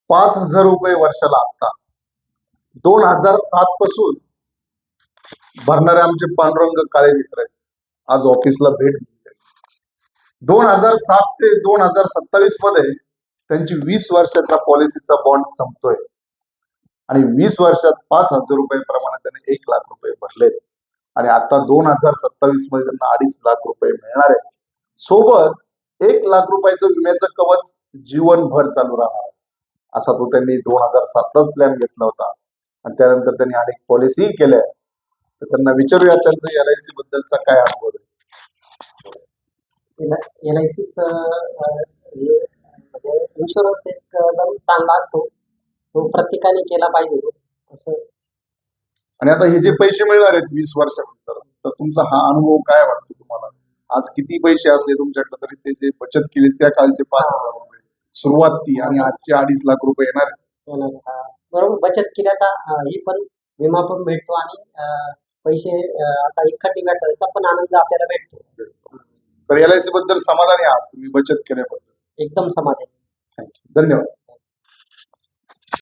5,000 रुपये वर्षाला आता 2007 पासून भरणारे आमचे पांडुरंग काळे मित्र आहेत. आज ऑफिसला भेट दिली. 2007 ते 2027 मध्ये त्यांची 20 वर्षाचा पॉलिसीचा बॉन्ड संपतोय आणि 20 वर्षात 5,000 रुपये प्रमाणे त्यांनी 1,00,000 रुपये भरले आणि आता 2027 मध्ये त्यांना 2.5 लाख रुपये मिळणार आहेत. सोबत 1,00,000 रुपयाचं विम्याचं कवच जीवनभर चालू राहणार असा तो त्यांनी 2007लाच प्लॅन घेतला होता आणि त्यानंतर त्यांनी अनेक पॉलिसी केल्या. तर त्यांना विचारूया त्यांचं LIC बद्दलचा काय अनुभव आहे. LICच म्हणजे इन्शुरन्स एकदम चांगला असतो, तो प्रत्येकाने केला पाहिजे असं. आणि आता हे जे पैसे मिळणार आहेत 20 वर्षानंतर, तर तुमचा हा अनुभव काय वाटतो तुम्हाला? आज किती पैसे असले तुमच्याकडे तरी ते जे बचत केली त्या काळचे 5,000 रुपये सुरुवात ती आणि आजचे 2.5 लाख रुपये येणार आहेत. बरोबर, बचत केल्याचा ही पण विमा पण भेटतो आणि पैसे आता एकखट्टी भेटतात पण आनंद आपल्याला भेटतो. तर LIC बद्दल समाधानी आहात तुम्ही बचत केल्याबद्दल? एकदम समाधान. थँक्यू, धन्यवाद.